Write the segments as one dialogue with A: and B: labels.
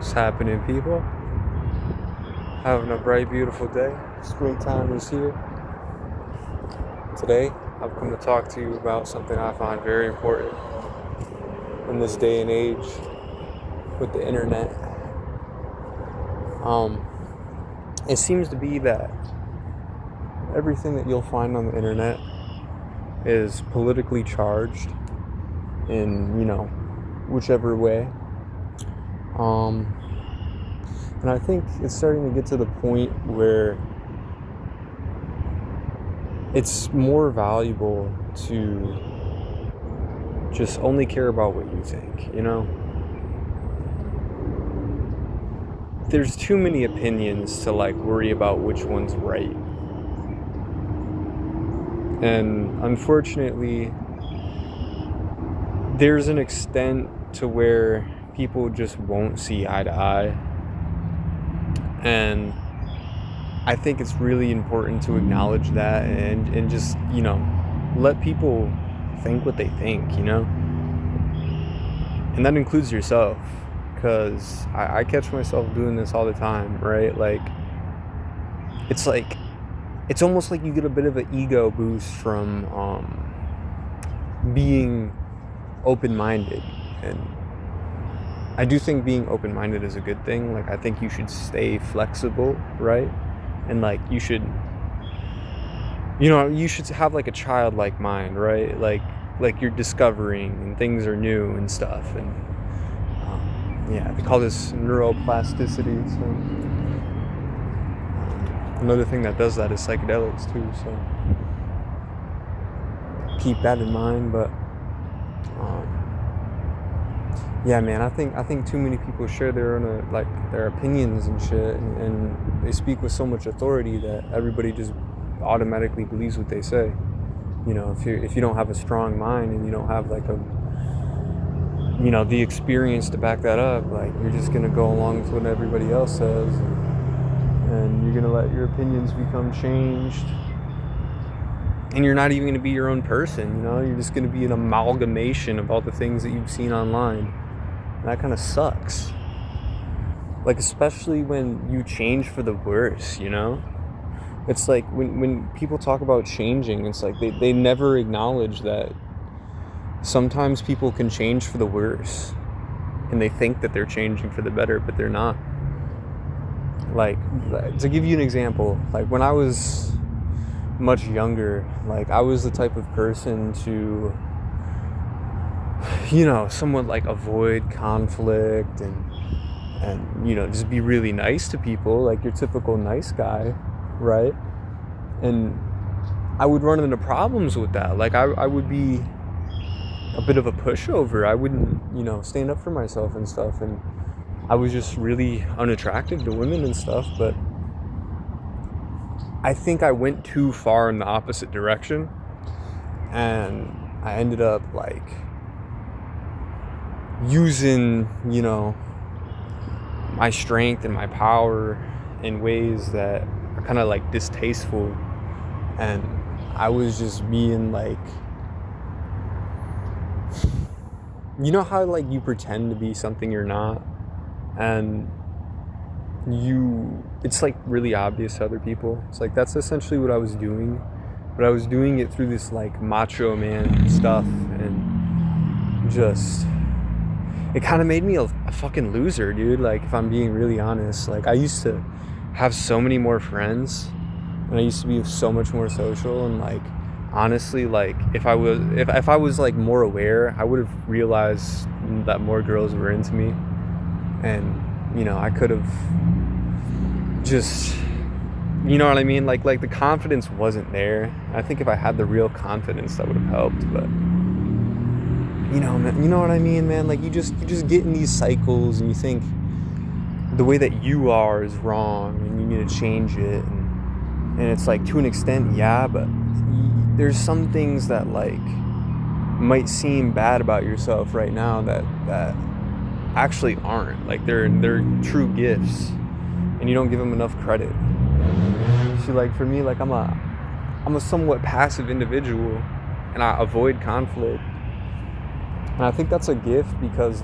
A: What's happening, people? Having a bright, beautiful day. Springtime is here. Today, I've come to talk to you about something I find very important in this day and age with the internet. It seems to be that everything that you'll find on the internet is politically charged in, whichever way. And I think it's starting to get to the point where it's more valuable to just only care about what you think, There's too many opinions to worry about which one's right. And unfortunately, there's an extent to where people just won't see eye to eye. And I think it's really important to acknowledge that and just, let people think what they think, And that includes yourself, because I catch myself doing this all the time, right? It's almost like you get a bit of an ego boost from being open-minded. And I do think being open-minded is a good thing. I think you should stay flexible, right? And you should have a childlike mind, right? Like you're discovering and things are new and stuff. And they call this neuroplasticity. So another thing that does that is psychedelics too. So keep that in mind. But man, I think too many people share their own their opinions and shit, and they speak with so much authority that everybody just automatically believes what they say. If you don't have a strong mind and you don't have the experience to back that up, you're just gonna go along with what everybody else says, and you're gonna let your opinions become changed, and you're not even gonna be your own person. You're just gonna be an amalgamation of all the things that you've seen online. And that kind of sucks. Especially when you change for the worse, It's when people talk about changing, it's they never acknowledge that sometimes people can change for the worse. And they think that they're changing for the better, but they're not. To give you an example, when I was much younger, I was the type of person to somewhat avoid conflict and just be really nice to people, your typical nice guy, right? And I would run into problems with that. I would be a bit of a pushover. I wouldn't, stand up for myself and stuff, and I was just really unattractive to women and stuff. But I think I went too far in the opposite direction, and I ended up using, my strength and my power in ways that are kind of distasteful. And I was just being how you pretend to be something you're not, and it's really obvious to other people. It's that's essentially what I was doing, but I was doing it through this macho man stuff, and just it kind of made me a fucking loser, dude. If I'm being really honest, I used to have so many more friends, and I used to be so much more social, and honestly, if I was more aware, I would have realized that more girls were into me, and I could have just, you know what I mean? The confidence wasn't there. I think if I had the real confidence, that would have helped. But you know what I mean, man? You just get in these cycles, and you think the way that you are is wrong, and you need to change it, and it's to an extent, yeah, but there's some things that might seem bad about yourself right now that actually aren't. They're true gifts, and you don't give them enough credit. See, for me, I'm a somewhat passive individual, and I avoid conflict. And I think that's a gift, because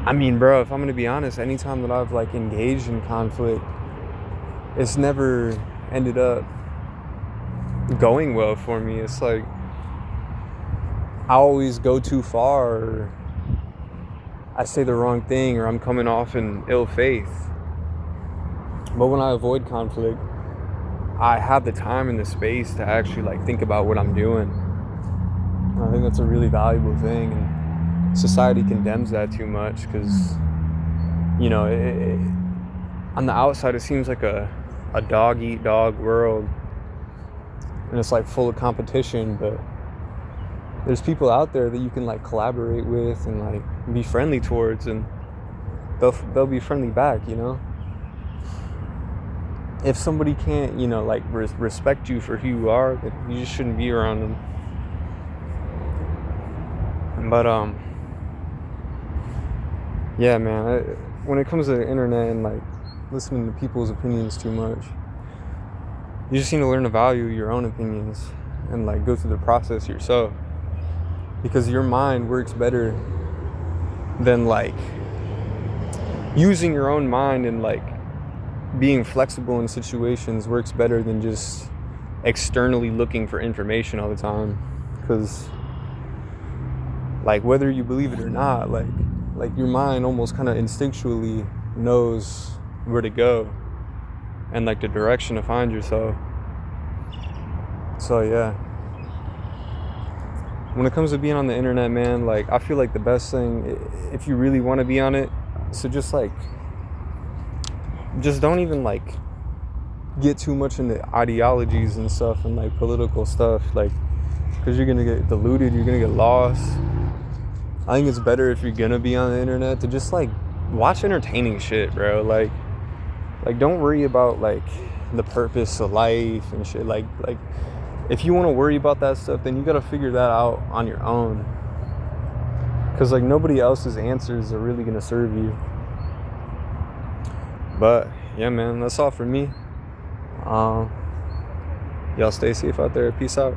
A: I mean, bro, if I'm gonna be honest, anytime that I've like engaged in conflict, it's never ended up going well for me. It's like I always go too far, or I say the wrong thing, or I'm coming off in ill faith. But when I avoid conflict, I have the time and the space to actually like think about what I'm doing. And I think that's a really valuable thing, and society condemns that too much because, you know, on the outside it seems like a dog eat dog world, and it's like full of competition, but there's people out there that you can like collaborate with and like be friendly towards, and they'll be friendly back, you know. If somebody can't, you know, like respect you for who you are, then you just shouldn't be around them. But yeah, man, when it comes to the internet and like listening to people's opinions too much, you just need to learn to value your own opinions and like go through the process yourself, because your mind works better than like using your own mind, and like being flexible in situations works better than just externally looking for information all the time. Because like whether you believe it or not, like your mind almost kind of instinctually knows where to go and like the direction to find yourself. So yeah, when it comes to being on the internet, man, like I feel like the best thing, if you really want to be on it, so just don't even like get too much into ideologies and stuff and like political stuff, like, because you're gonna get deluded, you're gonna get lost. I think it's better if you're gonna be on the internet to just like watch entertaining shit, bro. Like don't worry about like the purpose of life and shit. Like if you want to worry about that stuff, then you gotta figure that out on your own, because like nobody else's answers are really gonna serve you. But yeah, man, that's all for me. Y'all stay safe out there. Peace out.